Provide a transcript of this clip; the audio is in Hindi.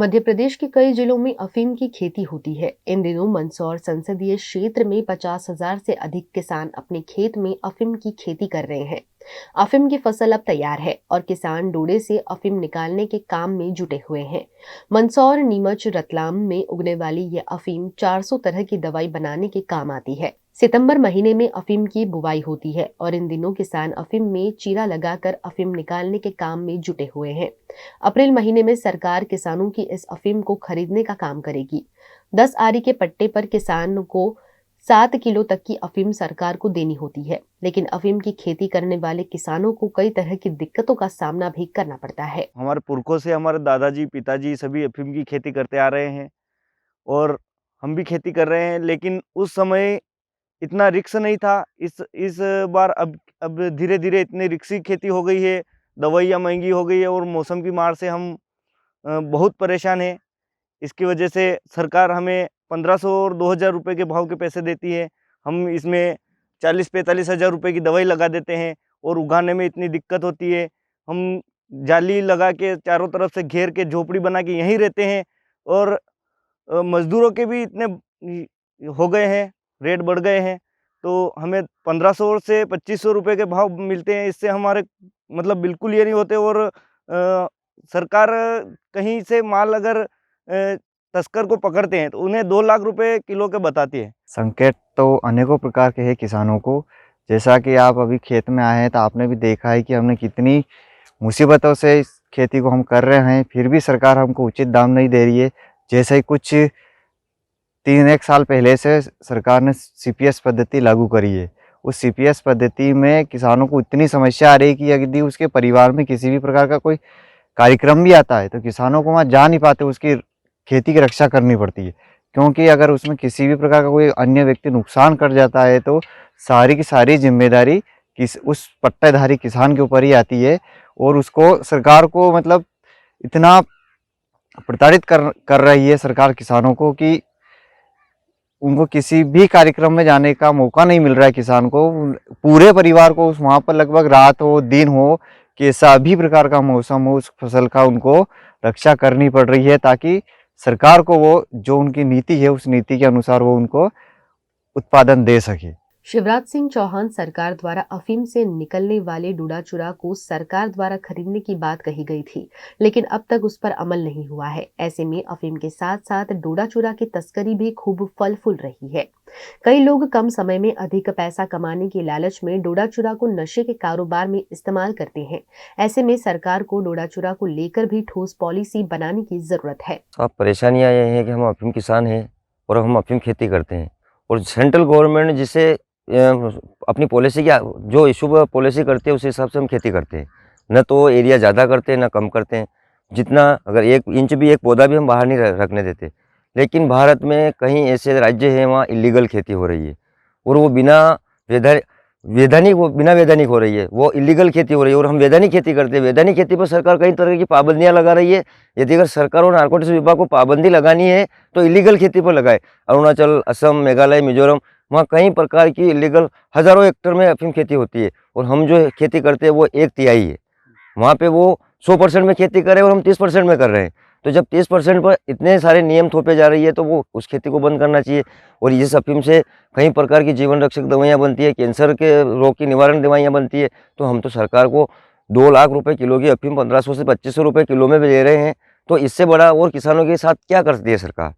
मध्य प्रदेश के कई जिलों में अफीम की खेती होती है। इन दिनों मंदसौर संसदीय क्षेत्र में 50,000 से अधिक किसान अपने खेत में अफीम की खेती कर रहे हैं। अफीम की फसल अब तैयार है और किसान डोडे से अफीम निकालने के काम में जुटे हुए हैं। मंदसौर, नीमच, रतलाम में उगने वाली ये अफीम 400 तरह की दवाई बनाने के काम आती है। सितंबर महीने में अफीम की बुवाई होती है और इन दिनों किसान अफीम में चीरा लगाकर अफीम निकालने के काम में जुटे हुए हैं। अप्रैल महीने में सरकार किसानों की इस अफीम को खरीदने का काम करेगी। 10 आरी के पट्टे पर किसान को 7 किलो तक की अफीम सरकार को देनी होती है, लेकिन अफीम की खेती करने वाले किसानों को कई तरह की दिक्कतों का सामना भी करना पड़ता है। हमारे पुरखों से हमारे दादाजी, पिताजी सभी अफ़ीम की खेती करते आ रहे हैं और हम भी खेती कर रहे हैं। लेकिन उस समय इतना रिस्क नहीं था। इस बार अब धीरे-धीरे इतनी रिस्की खेती हो गई है, दवाइयाँ महँगी हो गई है और मौसम की मार से हम बहुत परेशान हैं। इसकी वजह से सरकार हमें 1500 और 2000 रुपए के भाव के पैसे देती है। हम इसमें 40-45 हज़ार रुपए की दवाई लगा देते हैं और उगाने में इतनी दिक्कत होती है। हम जाली लगा के चारों तरफ से घेर के झोपड़ी बना के यहीं रहते हैं और मज़दूरों के भी इतने हो गए हैं, रेट बढ़ गए हैं, तो हमें 1500 से 2500 रुपए के भाव मिलते हैं। इससे हमारे मतलब बिल्कुल ये नहीं होते और सरकार कहीं से माल अगर तस्कर को पकड़ते हैं तो उन्हें 2 लाख रुपए किलो के बताती है। संकट तो अनेकों प्रकार के हैं किसानों को। जैसा कि आप अभी खेत में आए हैं तो आपने भी देखा है कि हमने कितनी मुसीबतों से इस खेती को हम कर रहे हैं, फिर भी सरकार हमको उचित दाम नहीं दे रही है। जैसे ही कुछ 3-1 साल पहले से सरकार ने सीपीएस पद्धति लागू करी है। उस सीपीएस पद्धति में किसानों को इतनी समस्या आ रही है कि यदि उसके परिवार में किसी भी प्रकार का कोई कार्यक्रम भी आता है तो किसानों को वहाँ जा नहीं पाते, उसकी खेती की रक्षा करनी पड़ती है। क्योंकि अगर उसमें किसी भी प्रकार का कोई अन्य व्यक्ति नुकसान कर जाता है तो सारी की सारी जिम्मेदारी उस पट्टेधारी किसान के ऊपर ही आती है और उसको सरकार को मतलब इतना प्रताड़ित कर रही है सरकार किसानों को कि उनको किसी भी कार्यक्रम में जाने का मौका नहीं मिल रहा है। किसान को, पूरे परिवार को वहाँ पर लगभग रात हो दिन हो, कैसा भी प्रकार का मौसम हो, उस फसल का उनको रक्षा करनी पड़ रही है ताकि सरकार को वो जो उनकी नीति है उस नीति के अनुसार वो उनको उत्पादन दे सके। शिवराज सिंह चौहान सरकार द्वारा अफीम से निकलने वाले डूडा चूरा को सरकार द्वारा खरीदने की बात कही गई थी, लेकिन अब तक उस पर अमल नहीं हुआ है। ऐसे में अफीम के साथ साथ डूडा चूरा की तस्करी भी खूब फल फूल रही है। कई लोग कम समय में अधिक पैसा कमाने की लालच में डोडा चूरा को नशे के कारोबार में इस्तेमाल करते हैं। ऐसे में सरकार को डोडा चूरा को लेकर भी ठोस पॉलिसी बनाने की जरूरत है। अब परेशानियां ये हैं कि हम अफीम किसान हैं और हम अफीम खेती करते हैं और सेंट्रल गवर्नमेंट जिसे अपनी पॉलिसी की जो इशू पॉलिसी करती है उस हिसाब से हम खेती करते हैं। न तो एरिया ज़्यादा करते हैं न कम करते हैं। जितना अगर 1 इंच भी एक पौधा भी हम बाहर नहीं रखने देते। लेकिन भारत में कहीं ऐसे राज्य हैं वहाँ इलीगल खेती हो रही है और वो बिना वैधानिक हो रही है, वो इलीगल खेती हो रही है और हम वैधानिक खेती करते हैं। वैधानिक खेती पर सरकार कई तरह की पाबंदियां लगा रही है। यदि अगर सरकार और नारकोटिक्स विभाग को पाबंदी लगानी है तो इलीगल खेती पर लगाए। अरुणाचल, असम, मेघालय, मिजोरम, वहाँ कई प्रकार की इलीगल हज़ारों हेक्टेयर में अफीम खेती होती है और हम जो खेती करते हैं वो 1/3 है। वहाँ पे वो 100% में खेती कर रहे हैं और हम 30% में कर रहे हैं। तो जब 30% पर इतने सारे नियम थोपे जा रही है तो वो उस खेती को बंद करना चाहिए। और इस अफीम से कई प्रकार की जीवन रक्षक दवाइयाँ बनती है, कैंसर के रोग की निवारण दवाइयाँ बनती है। तो हम तो सरकार को 2 लाख रुपए किलो की अफीम 1500 से 2500 रुपए किलो में दे रहे हैं। तो इससे बड़ा और किसानों के साथ क्या करती है सरकार?